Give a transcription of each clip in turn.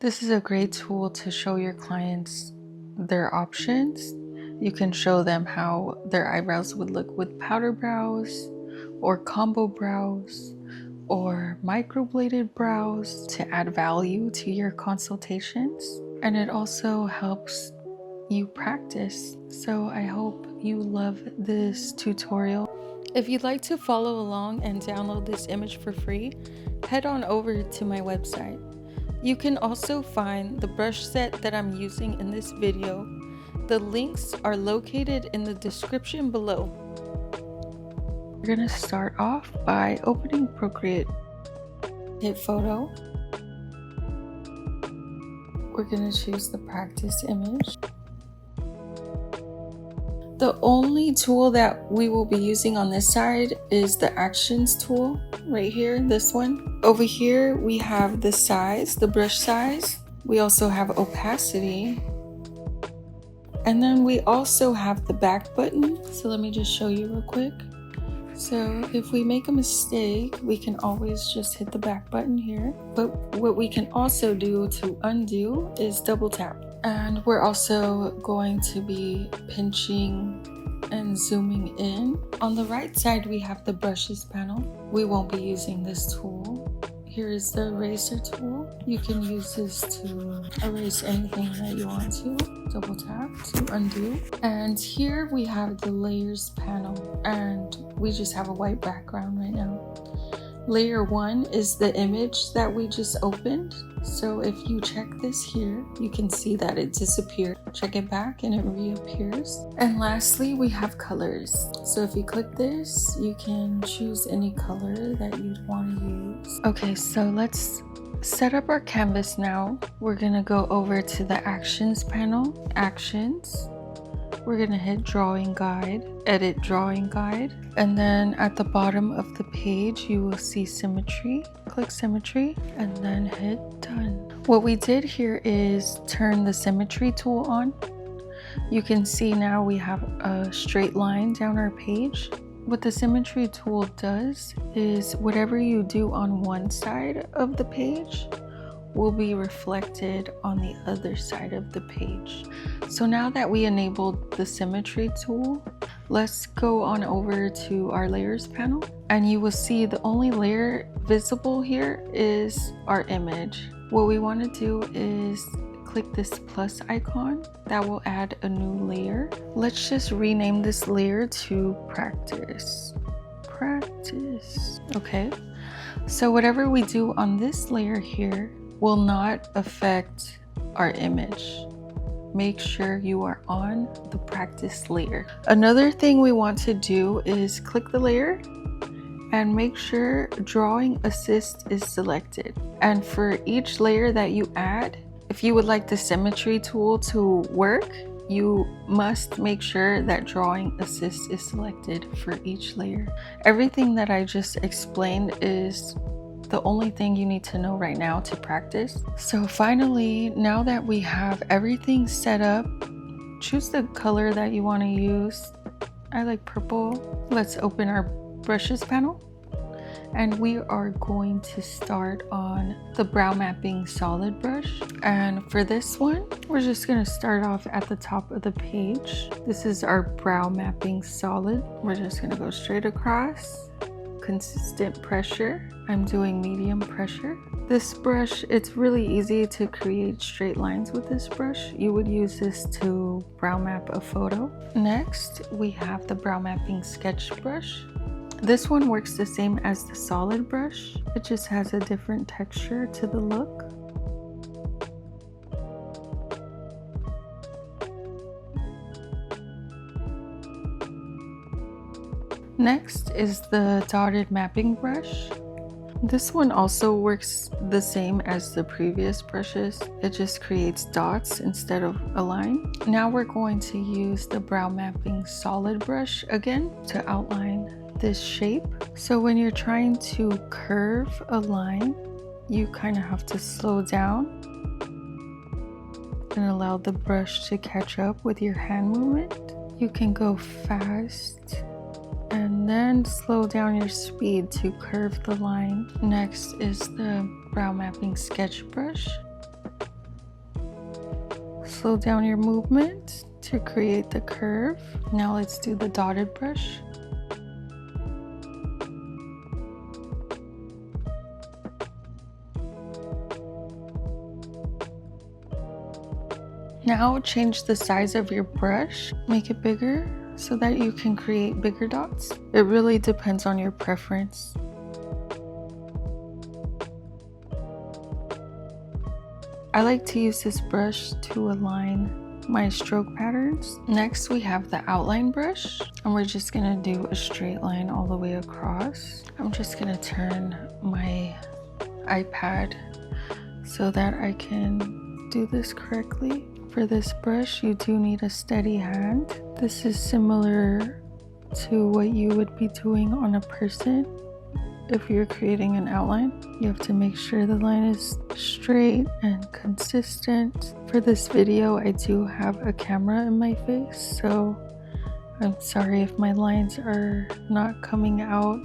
This is a great tool to show your clients their options. You can show them how their eyebrows would look with powder brows or combo brows or microbladed brows to add value to your consultations. And it also helps you practice. So I hope you love this tutorial. If you'd like to follow along and download this image for free, head on over to my website. You can also find the brush set that I'm using in this video. The links are located in the description below. We're going to start off by opening Procreate. Hit photo. We're going to choose the practice image. The only tool that we will be using on this side is the actions tool right here, this one. Over here we have the size, the brush size. We also have opacity. And then we also have the back button. So let me just show you real quick. So if we make a mistake, we can always just hit the back button here. But what we can also do to undo is double tap. And we're also going to be pinching and zooming in. On the right side, we have the brushes panel. We won't be using this tool. Here is the eraser tool. You can use this to erase anything that you want to. Double tap to undo. And here we have the layers panel, and we just have a white background right now. Layer 1 is the image that we just opened. So if you check this here, you can see that it disappeared. Check it back and it reappears. And lastly, we have colors. So if you click this, you can choose any color that you'd want to use. Okay, so let's set up our canvas now. We're gonna go over to the actions panel. Actions. We're gonna hit drawing guide, edit drawing guide, and then at the bottom of the page you will see symmetry. Click symmetry and then hit done. What we did here is turn the symmetry tool on. You can see now we have a straight line down our page. What the symmetry tool does is whatever you do on one side of the page will be reflected on the other side of the page. So now that we enabled the symmetry tool, let's go on over to our layers panel, and you will see the only layer visible here is our image. What we want to do is click this plus icon. That will add a new layer. Let's just rename this layer to practice. Okay, so whatever we do on this layer here will not affect our image. Make sure you are on the practice layer. Another thing we want to do is click the layer and make sure drawing assist is selected. And for each layer that you add, if you would like the symmetry tool to work, you must make sure that drawing assist is selected for each layer. Everything that I just explained is the only thing you need to know right now to practice. So finally, now that we have everything set up, choose the color that you want to use. I like purple. Let's open our brushes panel, and we are going to start on the brow mapping solid brush. And for this one, we're just going to start off at the top of the page. This is our brow mapping solid. We're just going to go straight across. Consistent pressure. I'm doing medium pressure. This brush, it's really easy to create straight lines with this brush. You would use this to brow map a photo. Next, we have the brow mapping sketch brush. This one works the same as the solid brush. It just has a different texture to the look. Next is the dotted mapping brush. This one also works the same as the previous brushes. It just creates dots instead of a line. Now we're going to use the brow mapping solid brush again to outline this shape. So when you're trying to curve a line, you kind of have to slow down and allow the brush to catch up with your hand movement. You can go fast and then slow down your speed to curve the line. Next is the brow mapping sketch brush. slow down your movement to create the curve. Now let's do the dotted brush. Now change the size of your brush, make it bigger so that you can create bigger dots. It really depends on your preference. I like to use this brush to align my stroke patterns. Next we have the outline brush, and we're just gonna do a straight line all the way across. I'm just gonna turn my iPad so that I can do this correctly. For this brush, you do need a steady hand. This is similar to what you would be doing on a person. If you're creating an outline, you have to make sure the line is straight and consistent. For this video, I do have a camera in my face, so I'm sorry if my lines are not coming out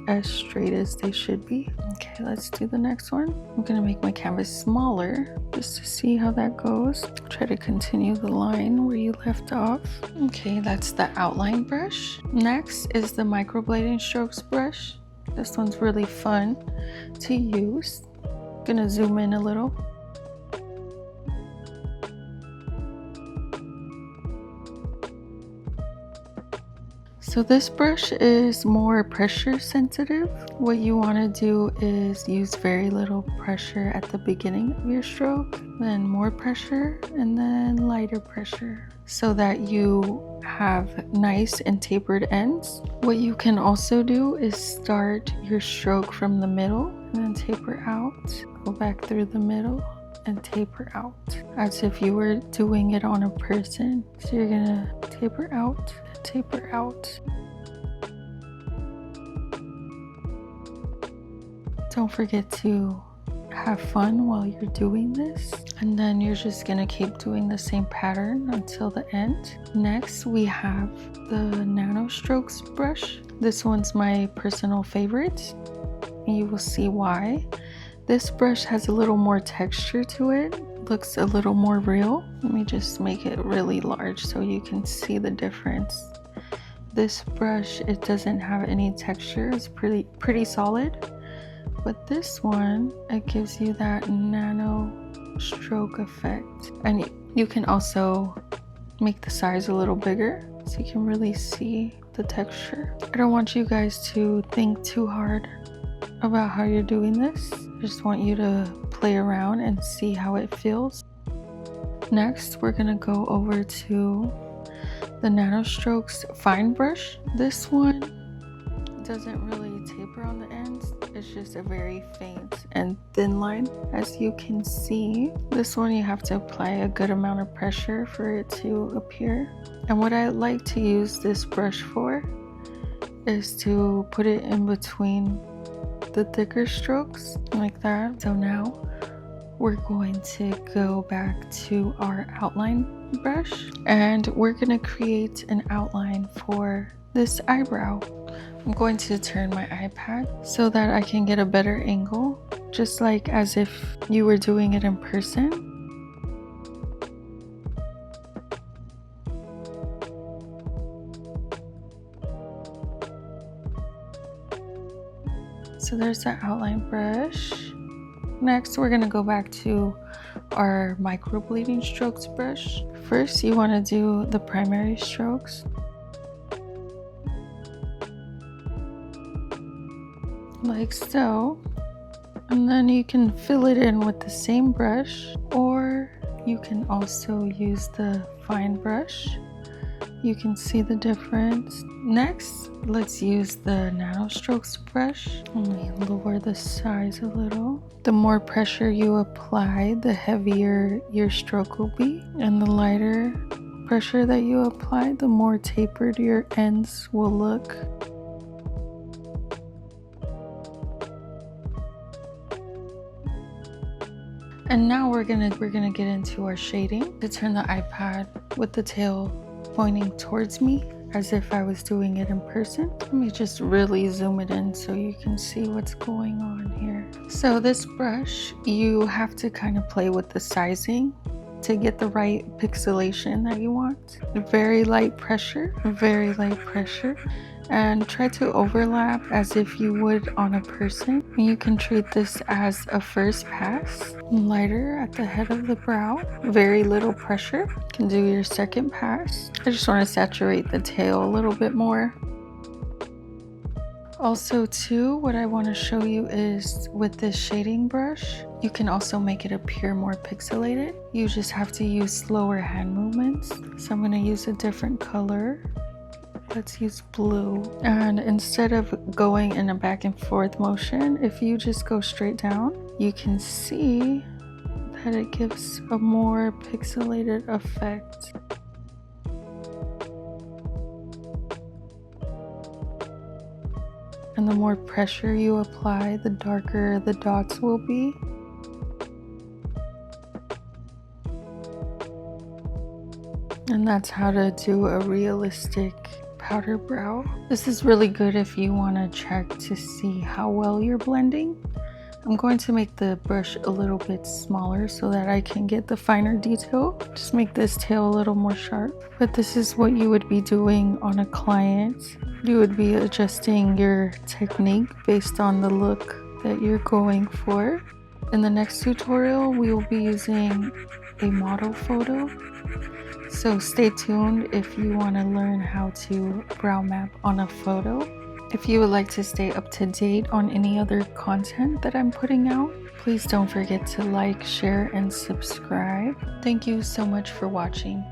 as straight as they should be. Okay, let's do the next one. I'm gonna make my canvas smaller just to see how that goes. Try to continue the line where you left off. Okay, that's the outline brush. Next is the Microblading Strokes brush. This one's really fun to use. I'm gonna zoom in a little. So this brush is more pressure sensitive. What you want to do is use very little pressure at the beginning of your stroke, then more pressure, and then lighter pressure, so that you have nice and tapered ends. What you can also do is start your stroke from the middle and then taper out, go back through the middle and taper out, as if you were doing it on a person. So you're gonna taper out, taper out. Don't forget to have fun while you're doing this, and then you're just gonna keep doing the same pattern until the end. Next we have the Nano Strokes brush. This one's my personal favorite, and you will see why. This brush has a little more texture to it, looks a little more real. Let me just make it really large so you can see the difference. This brush, it doesn't have any texture, it's pretty solid. But this one, it gives you that nano stroke effect. And you can also make the size a little bigger so you can really see the texture. I don't want you guys to think too hard about how you're doing this. I just want you to play around and see how it feels. Next, we're gonna go over to the Nano Strokes fine brush. This one doesn't really taper on the ends. It's just a very faint and thin line. As you can see, this one you have to apply a good amount of pressure for it to appear. And what I like to use this brush for is to put it in between the thicker strokes like that. So now we're going to go back to our outline brush, and we're going to create an outline for this eyebrow. I'm going to turn my iPad so that I can get a better angle, just like as if you were doing it in person. So there's the outline brush. Next, we're gonna go back to our Microblading Strokes brush. First, you wanna do the primary strokes. Like so. And then you can fill it in with the same brush, or you can also use the fine brush. You can see the difference. Next, let's use the Nano Strokes brush. Let me lower the size a little. The more pressure you apply, the heavier your stroke will be. And the lighter pressure that you apply, the more tapered your ends will look. And now we're gonna get into our shading. To turn the iPad with the tail pointing towards me as if I was doing it in person. Let me just really zoom it in so you can see what's going on here. So this brush, you have to kind of play with the sizing to get the right pixelation that you want. Very light pressure, and try to overlap as if you would on a person. And you can treat this as a first pass. Lighter at the head of the brow, very little pressure. You can do your second pass. I just want to saturate the tail a little bit more. Also too, what I want to show you is with this shading brush, you can also make it appear more pixelated. You just have to use slower hand movements. So I'm going to use a different color. Let's use blue. And instead of going in a back and forth motion, if you just go straight down, you can see that it gives a more pixelated effect. And the more pressure you apply, the darker the dots will be. And that's how to do a realistic powder brow. This is really good if you want to check to see how well you're blending. I'm going to make the brush a little bit smaller so that I can get the finer detail. Just make this tail a little more sharp. But this is what you would be doing on a client. You would be adjusting your technique based on the look that you're going for. In the next tutorial, we will be using a model photo. So stay tuned if you want to learn how to brow map on a photo. If you would like to stay up to date on any other content that I'm putting out, please don't forget to like, share, and subscribe. Thank you so much for watching.